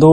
2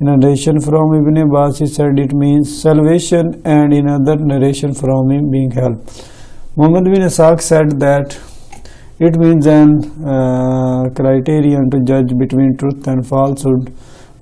In a narration from Ibn Abbas, he said it means salvation, and in another narration from him being help. Muhammad bin Ishaq said that it means an criterion to judge between truth and falsehood.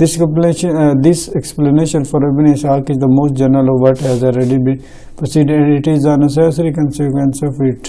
This explanation for Ibn Ishaq is the most general of what has already been proceeded. It is a necessary consequence of it,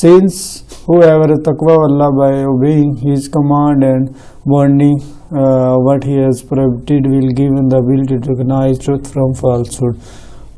Since whoever taqwa Allah by obeying His command and warning what He has prohibited will give him the ability to recognize truth from falsehood.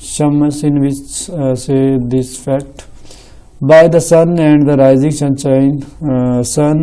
Shams in which say this fact, by the sun and the rising sunshine, sun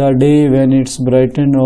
the day when it's brightened,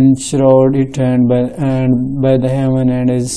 enshroud it, and by the heaven and is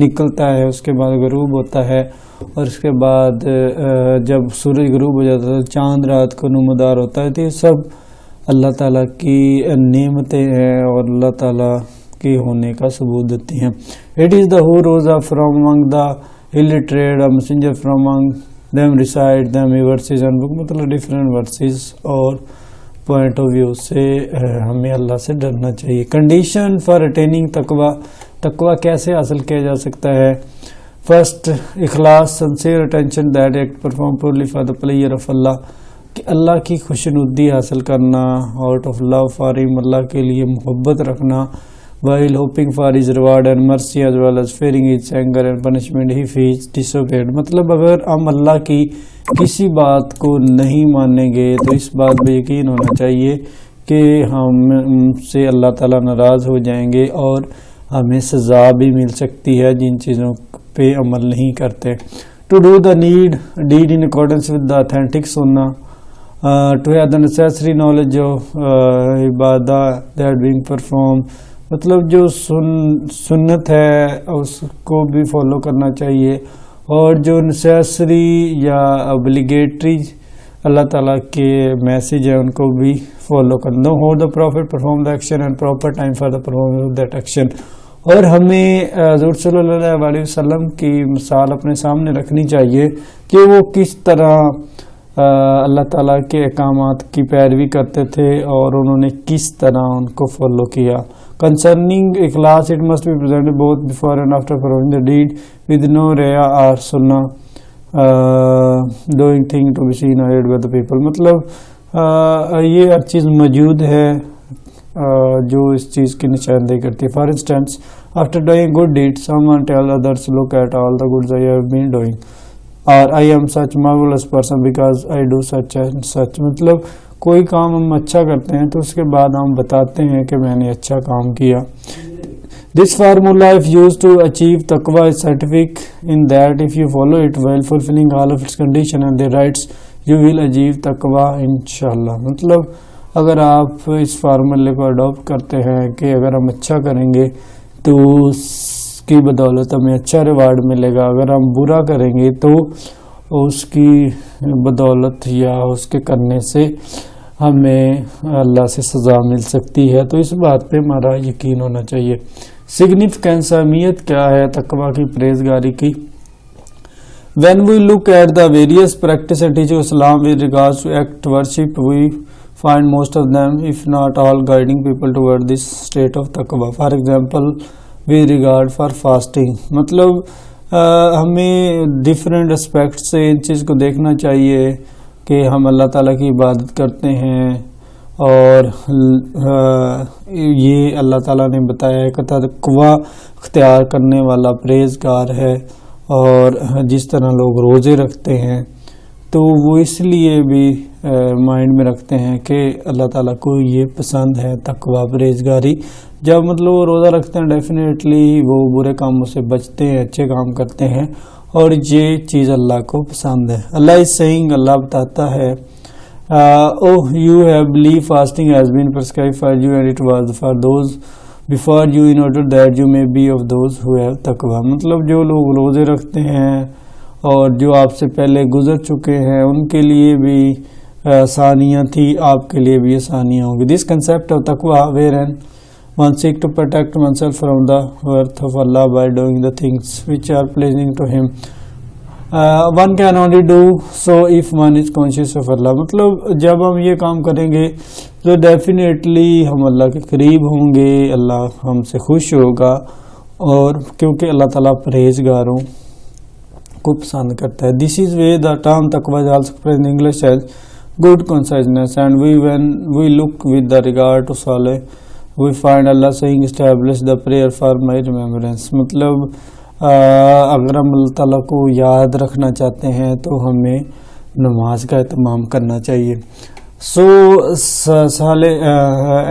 نکلتا ہے، اس کے بعد غروب ہوتا ہے، اور اس کے بعد جب سورج غروب ہو جاتا ہے چاند رات کو نمودار ہوتا ہے. تو یہ سب اللہ تعالیٰ کی نعمتیں ہیں اور اللہ تعالیٰ کے ہونے کا ثبوت دیتی ہیں. It is the who rose up from among the illiterate, a messenger from among them recite them verses and book. مطلب different verses اور پوائنٹ آف ویو سے ہمیں اللہ سے ڈرنا چاہیے. کنڈیشن فار اٹیننگ تقوی. تقوی کیسے حاصل کیا جا سکتا ہے؟ فرسٹ، اخلاص، sincere attention that act perform purely for the pleasure of Allah, کہ اللہ کی خوشنودی حاصل کرنا، آؤٹ آف لو فار ہم، اللہ کے لیے محبت رکھنا، while hoping for his reward and mercy as well as fearing his anger and punishment if he is disobeyed. مطلب اگر ہم اللہ کی کسی بات کو نہیں مانیں گے تو اس بات پہ یقین ہونا چاہیے کہ ہم سے اللہ تعالیٰ ناراض ہو جائیں گے اور ہمیں سزا بھی مل سکتی ہے جن چیزوں پہ عمل نہیں کرتے. To do the deed in accordance with the authentic سننا، to have the necessary knowledge of عبادت دیٹ بینگ پرفارم. مطلب جو سنت ہے اس کو بھی فالو کرنا چاہیے، اور جو نیسیسری یا ابلیگیٹری اللہ تعالیٰ کے میسیج ہے ان کو بھی فالو کرنا. How the prophet perform the action and proper time for the performance of that action. اور ہمیں حضور صلی اللہ علیہ وسلم کی مثال اپنے سامنے رکھنی چاہیے کہ وہ کس طرح اللہ تعالیٰ کے احکامات کی پیروی کرتے تھے اور انہوں نے کس طرح ان کو فالو کیا. Concerning ikhlas, it must be presented both before and after performing the deed with no riya or sunnah doing thing to be seen or heard by the people. مطلب یہ ہر چیز موجود ہے جو اس چیز کی نشاندہی کرتی ہے. For instance, after doing good deed, someone tell others, look at all the goods I have been doing, or I am such marvelous person because I do such and such. مطلب کوئی کام ہم اچھا کرتے ہیں تو اس کے بعد ہم بتاتے ہیں کہ میں نے اچھا کام کیا. This formula if used to achieve taqwa is scientific in that if you follow it while fulfilling all of its conditions and their rights, you will achieve taqwa inshallah. مطلب اگر آپ اس فارمولے کو اڈاپٹ کرتے ہیں کہ اگر ہم اچھا کریں گے تو اس کی بدولت ہمیں اچھا ریوارڈ ملے گا، اگر ہم برا کریں گے تو اس کی بدولت یا اس کے کرنے سے ہمیں اللہ سے سزا مل سکتی ہے. تو اس بات پہ ہمارا یقین ہونا چاہیے. سگنیفیکینس، اہمیت کیا ہے تقوی کی، پرہیزگاری کی؟ When we look at the various practices and teachings of Islam with regards to act worship, we find most of them, if not all, guiding people toward this state of taqwa. For example, with regard for fasting. مطلب ہمیں different aspect سے ان چیز کو دیکھنا چاہیے کہ ہم اللہ تعالیٰ کی عبادت کرتے ہیں اور یہ اللہ تعالیٰ نے بتایا ہے کہ تقوی اختیار کرنے والا پرہیزگار ہے. اور جس طرح لوگ روزے رکھتے ہیں تو وہ اس لیے بھی مائنڈ میں رکھتے ہیں کہ اللہ تعالیٰ کو یہ پسند ہے تقوی، پرہیزگاری. جب مطلب وہ روزہ رکھتے ہیں ڈیفینیٹلی وہ برے کاموں سے بچتے ہیں، اچھے کام کرتے ہیں، اور یہ چیز اللہ کو پسند ہے. اللہ از سیئنگ، اللہ بتاتا ہے oh you have believed fasting has been prescribed for you and it was for those before you in order that you may be of those who have taqwa. مطلب جو لوگ روزے رکھتے ہیں اور جو آپ سے پہلے گزر چکے ہیں ان کے لیے بھی آسانیاں تھی، آپ کے لیے بھی آسانیاں ہوں گی. This concept of taqwa wherein one seek to protect oneself from the wrath of Allah by doing the things which are pleasing to him. One can only do so if one is conscious of Allah. مطلب جب ہم یہ کام کریں گے تو definitely ہم اللہ کے قریب ہوں گے، اللہ ہم سے خوش ہوگا، اور کیونکہ اللہ تعالیٰ پرہیزگاروں کو پسند کرتا ہے. This is where the term taqwa is also expressed in English as good consciousness, and when we look with the regard to Saleh, we find Allah saying establish the prayer for my remembrance. مطلب اگر ہم اللہ تعالیٰ کو یاد رکھنا چاہتے ہیں تو ہمیں نماز کا اہتمام کرنا چاہیے. So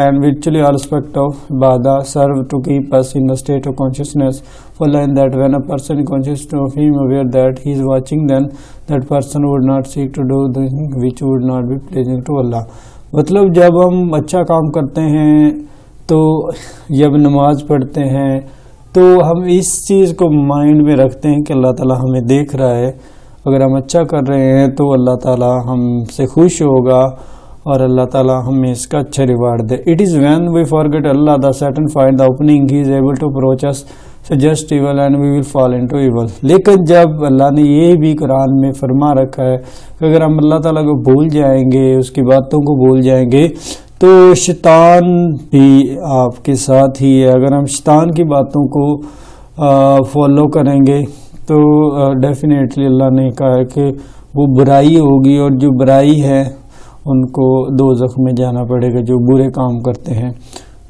and virtually all aspects of ibadah serve to keep us in a state of consciousness, following that when a person is conscious of him, aware that he is watching, then that person would not seek to do the thing which would not be pleasing to Allah. مطلب جب ہم اچھا کام کرتے ہیں تو جب نماز پڑھتے ہیں تو ہم اس چیز کو مائنڈ میں رکھتے ہیں کہ اللہ تعالیٰ ہمیں دیکھ رہا ہے، اگر ہم اچھا کر رہے ہیں تو اللہ تعالیٰ ہم سے خوش ہوگا اور اللہ تعالیٰ ہمیں اس کا اچھا ریوارڈ دے. It is when we forget Allah the Satan find the opening he is able to approach us suggest evil and we will fall into evil. لیکن جب اللہ نے یہ بھی قرآن میں فرما رکھا ہے کہ اگر ہم اللہ تعالیٰ کو بھول جائیں گے، اس کی باتوں کو بھول جائیں گے، تو شیطان بھی آپ کے ساتھ ہی ہے. اگر ہم شیطان کی باتوں کو فالو کریں گے تو ڈیفینیٹلی اللہ نے کہا ہے کہ وہ برائی ہوگی، اور جو برائی ہے ان کو دوزخ میں جانا پڑے گا جو برے کام کرتے ہیں.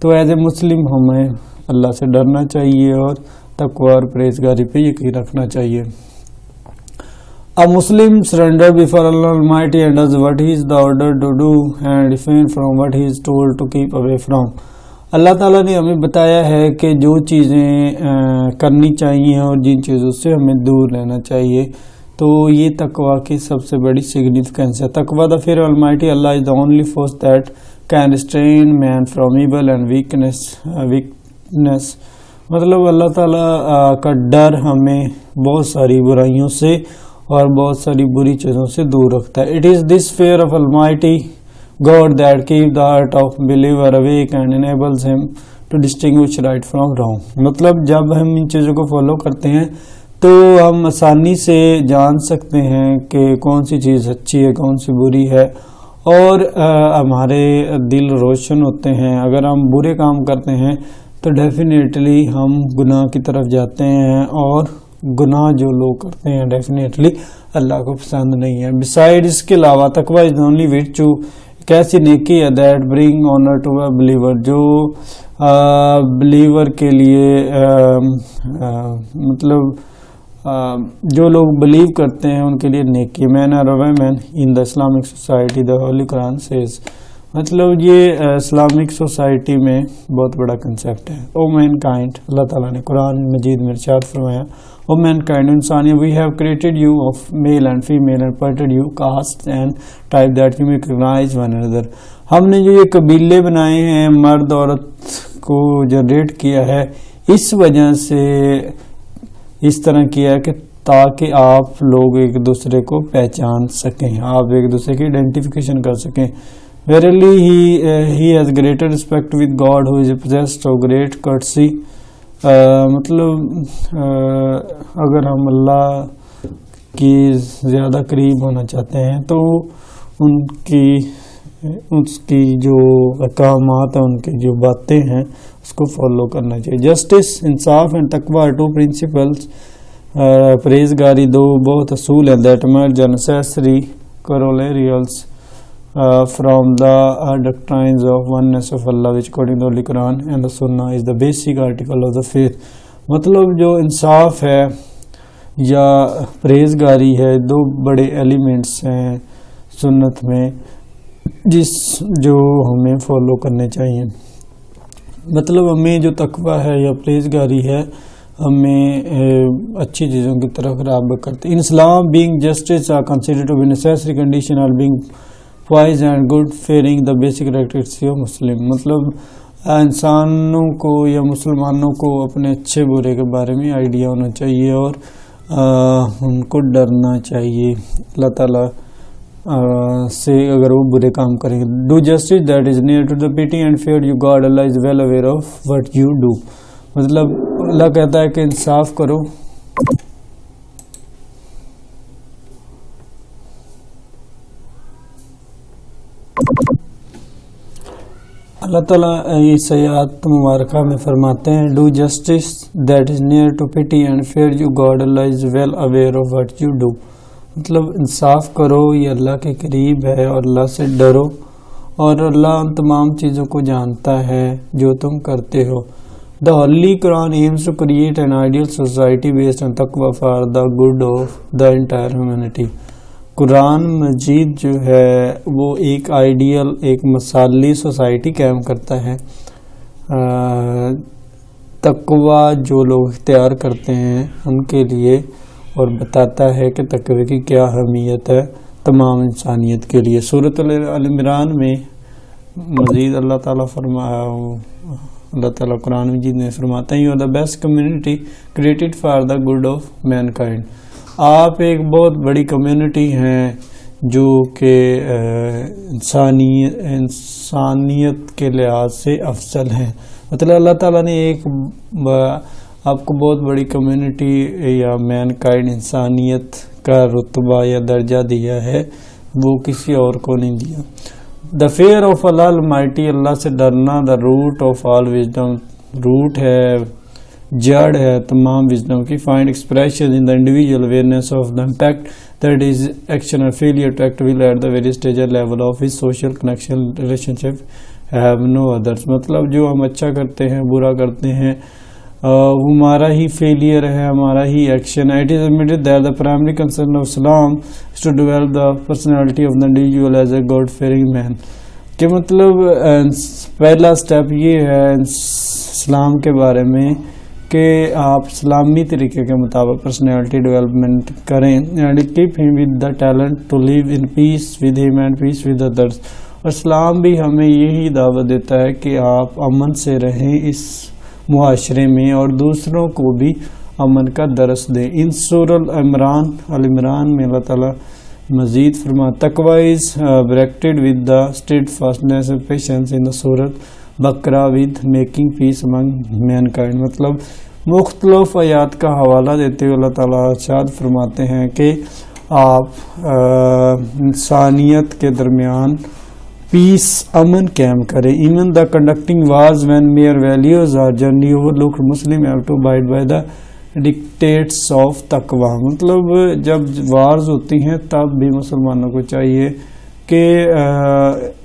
تو ایز اے مسلم ہمیں اللہ سے ڈرنا چاہیے اور تقوی اور پرہیزگاری پہ یقین رکھنا چاہیے. A Muslim surrender before Allah Almighty and does what he is ordered to do and refrain from what he is told to keep away from. اللہ تعالیٰ نے ہمیں بتایا ہے کہ جو چیزیں کرنی چاہیے اور جن چیزوں سے ہمیں دور رہنا چاہیے. تو یہ تقوی کی سب سے بڑی سگنیفیکنس ہے. تقوی the fear of Almighty Allah is the only force that can restrain man from evil and weakness. مطلب اللہ تعالیٰ کا ڈر ہمیں بہت ساری برائیوں سے اور بہت ساری بری چیزوں سے دور رکھتا ہے. It is this fear of Almighty God that keeps the heart of believer awake and enables him to distinguish right from wrong. مطلب جب ہم ان چیزوں کو فالو کرتے ہیں تو ہم آسانی سے جان سکتے ہیں کہ کون سی چیز اچھی ہے، کون سی بری ہے، اور ہمارے دل روشن ہوتے ہیں. اگر ہم برے کام کرتے ہیں تو ڈیفینیٹلی ہم گناہ کی طرف جاتے ہیں، اور گناہ جو لوگ کرتے ہیں ڈیفینیٹلی اللہ کو پسند نہیں ہے. بسائڈ اس کے علاوہ تقوی از اونلی وچ ایک ایسی نیکی ہے that bring honour to a believer, جو بلیور کے لیے مطلب جو لوگ بلیو کرتے ہیں ان کے لیے نیکی. مین اور women in the Islamic society the holy Quran says. مطلب یہ اسلامک سوسائٹی میں بہت بڑا کنسیپٹ ہے. او مین کائنڈ، اللہ تعالیٰ نے قرآن مجید میں ارشاد فرمایا، او مین کائنڈ انسانی، we have created you of male and female and parted you caste and type that you may recognize one another. ہم نے جو یہ قبیلے بنائے ہیں، مرد عورت کو جنریٹ کیا ہے، اس وجہ سے اس طرح کیا ہے کہ تاکہ آپ لوگ ایک دوسرے کو پہچان سکیں، آپ ایک دوسرے کی آئیڈینٹیفیکیشن کر سکیں. Verily he has greater respect with God who is possessed of great courtesy. مطلب اگر ہم اللہ کی زیادہ قریب ہونا چاہتے ہیں تو اس کی جو احکامات ہیں، ان کی جو باتیں ہیں، اس کو فالو کرنا چاہیے. جسٹس، انصاف اینڈ تقوی are two principles. پرہیزگاری دو بہت اصول ہیں that emerge are necessary corollaries from the doctrines of oneness of Allah which according to the Holy Quran and the Sunnah is the basic article of the faith. مطلب جو انصاف ہے یا پرہیزگاری ہے، دو بڑے ایلیمنٹس ہیں سنت میں جو ہمیں فالو کرنے چاہیے. مطلب ہمیں جو تقوی ہے یا پرہیزگاری ہے ہمیں اچھی چیزوں کی طرف راغب کرتے. In Islam, being justice are considered to be necessary condition or being wise and good fearing the basic characteristics of Muslim. مطلب انسانوں کو یا مسلمانوں کو اپنے اچھے برے کے بارے میں آئیڈیا ہونا چاہیے اور ان کو ڈرنا چاہیے اللہ تعالیٰ سے اگر وہ برے کام کریں گے. Do justice that is near to the pity and fear you God. Allah is well aware of what you do. مطلب اللہ کہتا ہے کہ انصاف کرو، اللہ تعالیٰ اس آیات مبارکہ میں فرماتے ہیں do justice that is near to piety and fear you God Allah is well aware of what you do. مطلب انصاف کرو، یہ اللہ کے قریب ہے، اور اللہ سے ڈرو، اور اللہ ان تمام چیزوں کو جانتا ہے جو تم کرتے ہو. The Holy Quran aims to create an ideal society based on taqwa for the good of the entire humanity. قرآن مجید جو ہے وہ ایک آئیڈیل، ایک مثالی سوسائٹی قائم کرتا ہے تقوی جو لوگ اختیار کرتے ہیں ان کے لیے، اور بتاتا ہے کہ تقوی کی کیا اہمیت ہے تمام انسانیت کے لیے. سورۃ ال عمران میں مزید اللہ تعالیٰ اللہ تعالیٰ قرآن مجید میں فرماتے ہیں you are the best community created for the good of mankind. آپ ایک بہت بڑی کمیونٹی ہیں جو کہ انسانیت کے لحاظ سے افضل ہیں. مطلب اللہ تعالیٰ نے ایک آپ کو بہت بڑی کمیونٹی یا مین کائنڈ انسانیت کا رتبہ یا درجہ دیا ہے، وہ کسی اور کو نہیں دیا. The fear of Allah almighty, اللہ سے ڈرنا، the root of all wisdom, root ہے، جڑ ہے تمام وزڈم کی. Find expression in the individual awareness of the impact that his action or failure to act will at the very stage or level of his social connection relationship have no others. مطلب جو ہم اچھا کرتے ہیں برا کرتے ہیں وہ ہمارا ہی فیلئر ہے، ہمارا ہی ایکشن ہے. It is admitted that the primary concern of Islam is to develop the personality of the individual as a God fearing man. کہ مطلب پہلا سٹیپ یہ ہے اسلام کے بارے میں کہ آپ اسلامی طریقے کے مطابق پرسنالٹی ڈیولپمنٹ کریں and keep him with the talent to live in peace with him and peace with others. اور اسلام بھی ہمیں یہی دعوت دیتا ہے کہ آپ امن سے رہیں اس معاشرے میں اور دوسروں کو بھی امن کا درس دیں. ان سورہ العمران میں اللہ تعالیٰ مزید فرماتا تقوی is bracketed with the steadfastness and patience in the سورۃ بقرہ with making peace among mankind. مطلب مختلف آیات کا حوالہ دیتے ہوئے اللہ تعالیٰ ارشاد فرماتے ہیں کہ آپ انسانیت کے درمیان پیس امن قائم کریں. Even the conducting wars when mere values are generally overlooked Muslim have to abide by the dictates of تقوی. مطلب جب وارز ہوتی ہیں تب بھی مسلمانوں کو چاہیے کہ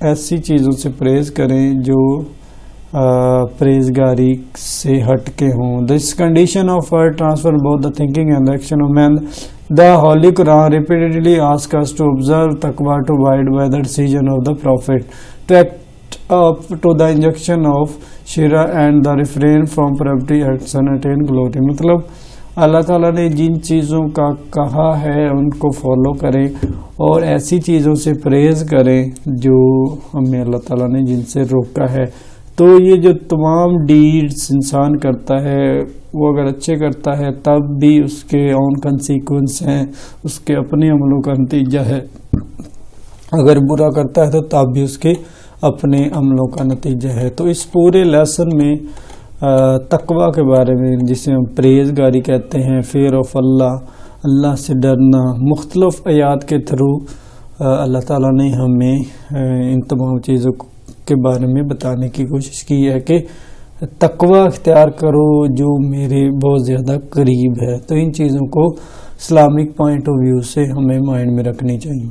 ایسی چیزوں سے پرہیز کریں جو پرہیزگاری سے ہٹ کے ہوں. This condition of heart transfer both the thinking and action of man. The Holy Quran repeatedly asks us to observe taqwa, to abide by the decision of the Prophet, to act up to the injunction of Shira and the refrain from property acts and attain glory. مطلب اللہ تعالیٰ نے جن چیزوں کا کہا ہے ان کو follow کریں اور ایسی چیزوں سے پرہیز کریں جو ہمیں اللہ تعالیٰ نے جن سے روکا ہے. تو یہ جو تمام ڈیڈز انسان کرتا ہے وہ اگر اچھے کرتا ہے تب بھی اس کے اون کنسیکوینس ہیں، اس کے اپنے عملوں کا نتیجہ ہے. اگر برا کرتا ہے تو تب بھی اس کے اپنے عملوں کا نتیجہ ہے. تو اس پورے لیسن میں تقوی کے بارے میں جسے ہم پرہیزگاری کہتے ہیں، فیئر آف اللہ، اللہ سے ڈرنا، مختلف آیات کے تھرو اللہ تعالیٰ نے ہمیں ان تمام چیزوں کے بارے میں بتانے کی کوشش کی ہے کہ تقوی اختیار کرو جو میرے بہت زیادہ قریب ہے. تو ان چیزوں کو اسلامک پوائنٹ آف ویو سے ہمیں مائنڈ میں رکھنی چاہیے.